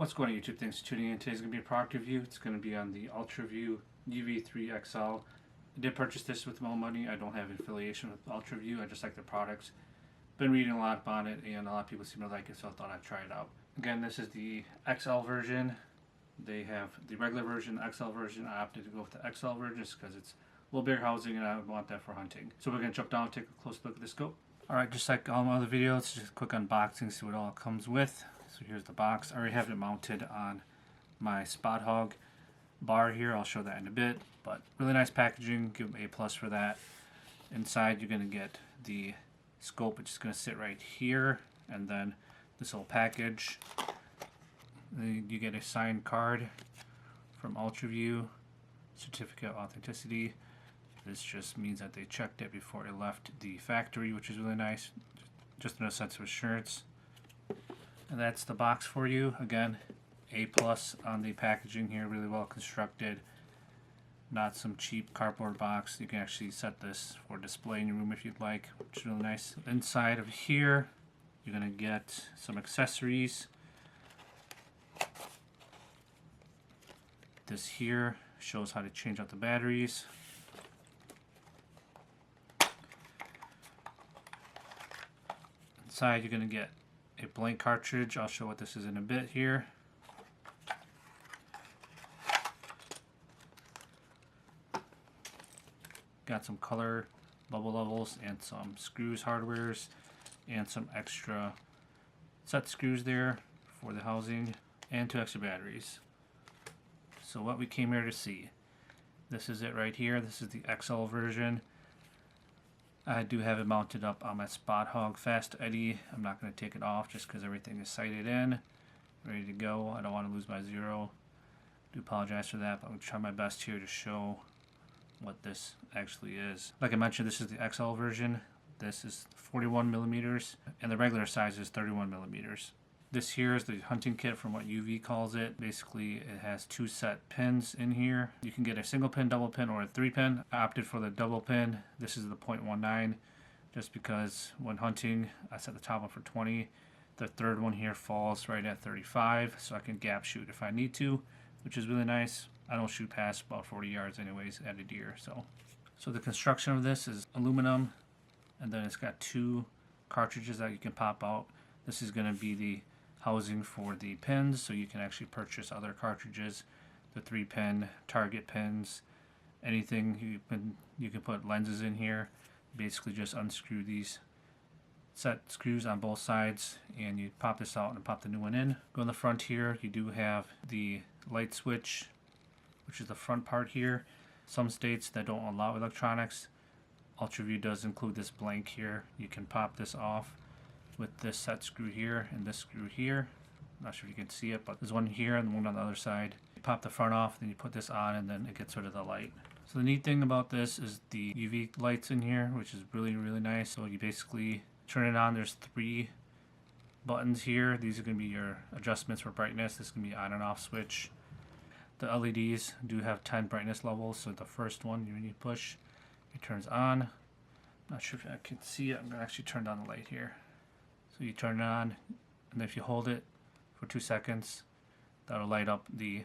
What's going on YouTube? Thanks for tuning in. Today's going to be a product review. It's going to be on the UltraView UV3 XL. I did purchase this with my own money. I don't have an affiliation with UltraView. I just like the products. Been reading a lot about it and a lot of people seem to like it, so I thought I'd try it out. Again, this is the XL version. They have the regular version, the XL version. I opted to go with the XL version just because it's a little bigger housing and I want that for hunting. So we're going to jump down and take a close look at the scope. Alright, just like all my other videos, just a quick unboxing, see what all it comes with. So here's the box. I already have it mounted on my Spot Hog bar here. I'll show that in a bit. But really nice packaging. Give them A+ for that. Inside you're going to get the scope, which is going to sit right here. And then this little package. Then you get a signed card from UltraView. Certificate of authenticity. This just means that they checked it before it left the factory, which is really nice. Just in a sense of assurance. And that's the box for you. Again, A+ on the packaging here, really well constructed. Not some cheap cardboard box. You can actually set this for display in your room if you'd like, which is really nice. Inside of here, you're going to get some accessories. This here shows how to change out the batteries. Inside, you're going to get a blank cartridge. I'll show what this is in a bit here. Got some color bubble levels and some screws, hardwares, and some extra set screws there for the housing, and 2 extra batteries. So what we came here to see, this is it right here. This is the XL version. I do have it mounted up on my Spot Hog Fast Eddy. I'm not going to take it off just because everything is sighted in, ready to go. I don't want to lose my zero. I do apologize for that, but I'm going to try my best here to show what this actually is. Like I mentioned, this is the XL version. This is 41 millimeters, and the regular size is 31 millimeters. This here is the hunting kit from what UV calls it. Basically, it has 2 set pins in here. You can get a single pin, double pin, or a 3-pin. I opted for the double pin. This is the 0.19, just because when hunting, I set the top one for 20. The third one here falls right at 35, so I can gap shoot if I need to, which is really nice. I don't shoot past about 40 yards anyways at a deer. So the construction of this is aluminum, and then it's got 2 cartridges that you can pop out. This is going to be the housing for the pins, so you can actually purchase other cartridges, the 3-pin target pins, anything. You can put lenses in here. Basically just unscrew these set screws on both sides and you pop this out and pop the new one in. Go in the front here, you do have the light switch, which is the front part here. Some states that don't allow electronics, UltraView does include this blank here. You can pop this off with this set screw here and this screw here. I'm not sure if you can see it, but there's one here and one on the other side. You pop the front off, then you put this on, and then it gets rid of the light. So the neat thing about this is the UV lights in here, which is really, really nice. So you basically turn it on. There's 3 buttons here. These are going to be your adjustments for brightness. This is going to be on and off switch. The LEDs do have 10 brightness levels. So the first one, when you push, it turns on. I'm not sure if I can see it. I'm going to actually turn down the light here. So you turn it on, and if you hold it for 2 seconds, that'll light up the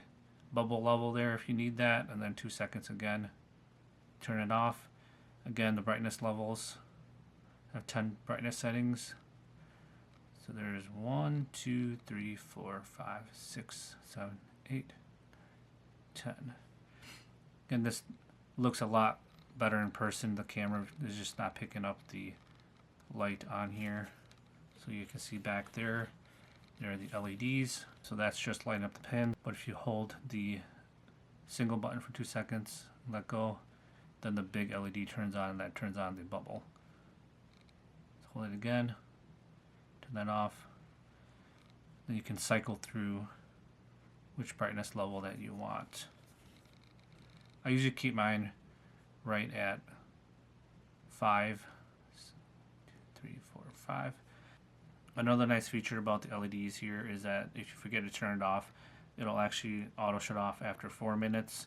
bubble level there if you need that, and then 2 seconds again. Turn it off. Again, the brightness levels have 10 brightness settings. So there's 1, 2, 3, 4, 5, 6, 7, 8, 10. Again, this looks a lot better in person. The camera is just not picking up the light on here. So you can see back there, there are the LEDs. So that's just lighting up the pin. But if you hold the single button for 2 seconds, let go, then the big LED turns on, and that turns on the bubble. So hold it again, turn that off. Then you can cycle through which brightness level that you want. I usually keep mine right at 5. 2, 3, 4, 5. Another nice feature about the LEDs here is that if you forget to turn it off, it'll actually auto shut off after 4 minutes.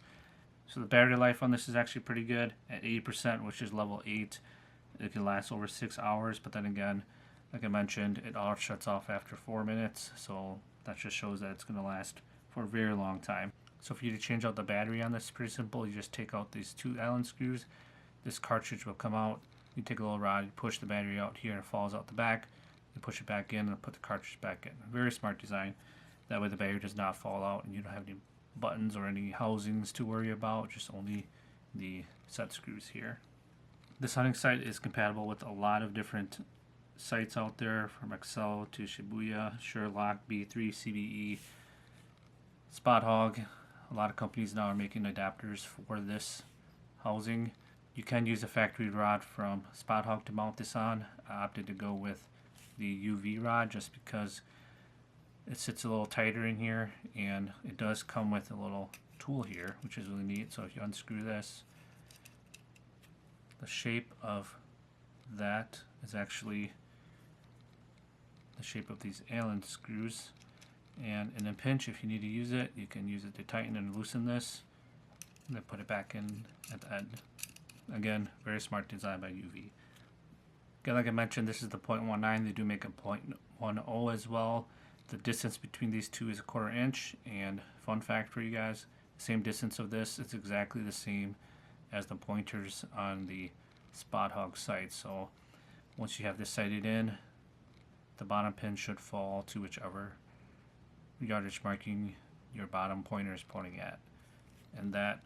So the battery life on this is actually pretty good at 80%, which is level 8. It can last over 6 hours, but then again, like I mentioned, it auto shuts off after 4 minutes, so That just shows that it's going to last for a very long time. So for you to change out the battery on this, it's pretty simple. You just take out these 2 Allen screws. This cartridge will come out. You take a little rod, you push the battery out here, and it falls out the back. You push it back in and put the cartridge back in. Very smart design. That way the battery does not fall out and you don't have any buttons or any housings to worry about, just only the set screws here. This hunting sight is compatible with a lot of different sights out there, from XL to Shibuya, Sherlock, B3, CBE, Spot Hog. A lot of companies now are making adapters for this housing. You can use a factory rod from Spot Hog to mount this on. I opted to go with the UV rod just because it sits a little tighter in here, and it does come with a little tool here, which is really neat. So if you unscrew this, the shape of that is actually the shape of these Allen screws. And in a pinch, if you need to use it, you can use it to tighten and loosen this, and then put it back in at the end. Again, very smart design by UV. Again, like I mentioned, this is the 0.19. They do make a 0.10 as well. The distance between these two is a 1/4 inch, and fun fact for you guys, the same distance of this, it's exactly the same as the pointers on the Spot Hog sight. So once you have this sighted in, the bottom pin should fall to whichever yardage marking your bottom pointer is pointing at. And that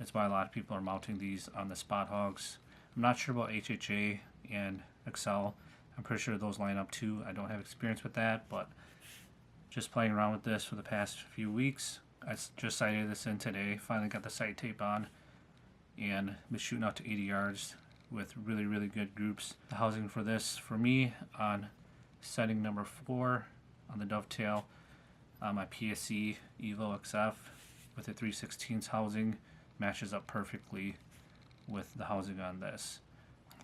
is why a lot of people are mounting these on the Spot Hogs. I'm not sure about HHA and XL. I'm pretty sure those line up too. I don't have experience with that, but just playing around with this for the past few weeks. I just sighted this in today, finally got the sight tape on, and been shooting out to 80 yards with really, really good groups. The housing for this, for me, on setting number 4 on the dovetail, my PSE Evo XF with the 3/16 housing matches up perfectly with the housing on this.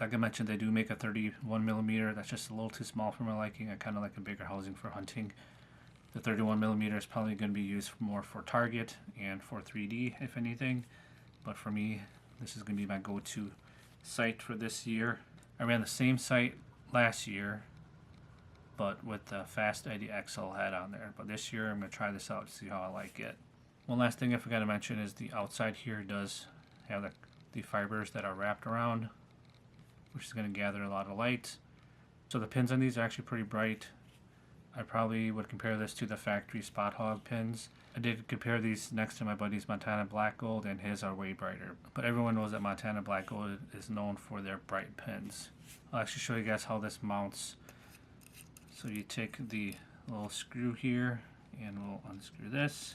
Like I mentioned, they do make a 31mm. That's just a little too small for my liking. I kind of like a bigger housing for hunting. The 31mm is probably going to be used more for target and for 3D, if anything. But for me, this is going to be my go-to sight for this year. I ran the same sight last year, but with the Fast Eddy XL head on there. But this year, I'm going to try this out to see how I like it. One last thing I forgot to mention is the outside here does have the fibers that are wrapped around, which is going to gather a lot of light. So the pins on these are actually pretty bright. I probably would compare this to the factory Spot Hog pins. I did compare these next to my buddy's Montana Black Gold, and his are way brighter. But everyone knows that Montana Black Gold is known for their bright pins. I'll actually show you guys how this mounts. So you take the little screw here, and we'll unscrew this.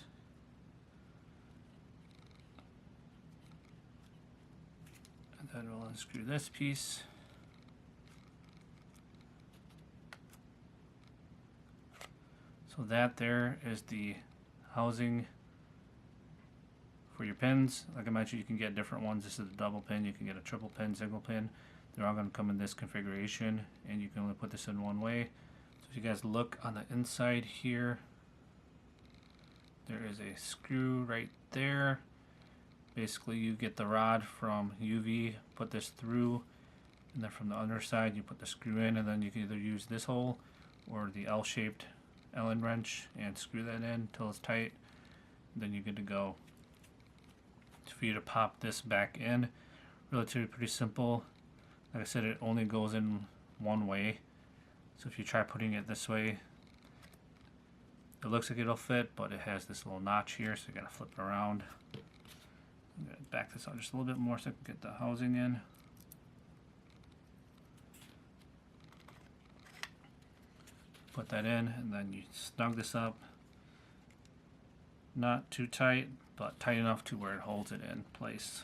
And then we'll unscrew this piece. So that there is the housing for your pins. Like I mentioned, you can get different ones. This is a double pin. You can get a triple pin, single pin. They're all going to come in this configuration, and you can only put this in one way. So if you guys look on the inside here, there is a screw right there. Basically, you get the rod from UV, put this through, and then from the underside, you put the screw in, and then you can either use this hole or the L-shaped Allen wrench and screw that in until it's tight. Then you're good to go. So for you to pop this back in, relatively pretty simple. Like I said, it only goes in one way. So if you try putting it this way, it looks like it'll fit, but it has this little notch here, so you gotta flip it around. I'm gonna back this out just a little bit more so I can get the housing in. Put that in, and then you snug this up. Not too tight, but tight enough to where it holds it in place.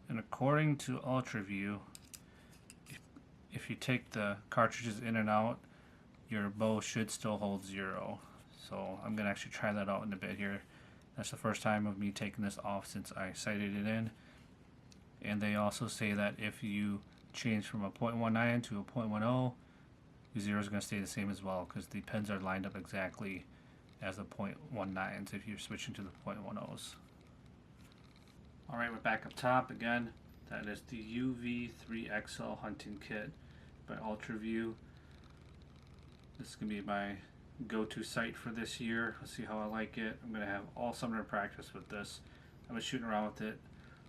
And according to UltraView, if you take the cartridges in and out, your bow should still hold 0. So I'm going to actually try that out in a bit here. That's the first time of me taking this off since I sighted it in. And they also say that if you change from a 0.19 to a 0.10, Your zero is going to stay the same as well because the pins are lined up exactly as the 0.19s if you're switching to the 0.10s. Alright, we're back up top again. That is the UV3 XL hunting kit by UltraView. This is going to be my go-to site for this year. Let's see how I like it. I'm going to have all summer to practice with this. I've been shooting around with it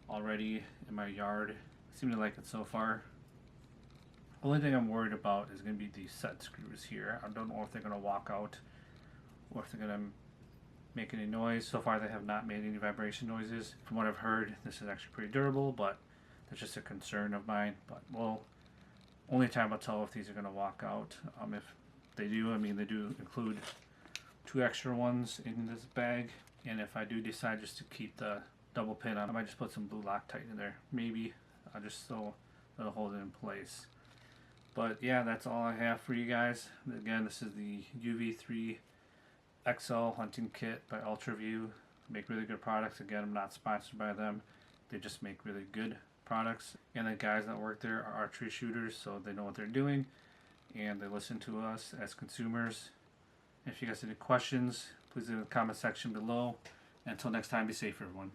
already in my yard. I seem to like it so far. Only thing I'm worried about is going to be the set screws here. I don't know if they're going to walk out or if they're going to make any noise. So far they have not made any vibration noises. From what I've heard, this is actually pretty durable, but that's just a concern of mine. But well, only time will tell if these are going to walk out. If they do, I mean, they do include 2 extra ones in this bag. And if I do decide just to keep the double pin on, I might just put some blue Loctite in there. Maybe just so it'll hold it in place. But yeah, that's all I have for you guys. Again, this is the UV3 XL hunting kit by UltraView. Make really good products. Again, I'm not sponsored by them. They just make really good products. And the guys that work there are archery shooters, so they know what they're doing. And they listen to us as consumers. If you guys have any questions, please leave in the comment section below. Until next time, be safe, everyone.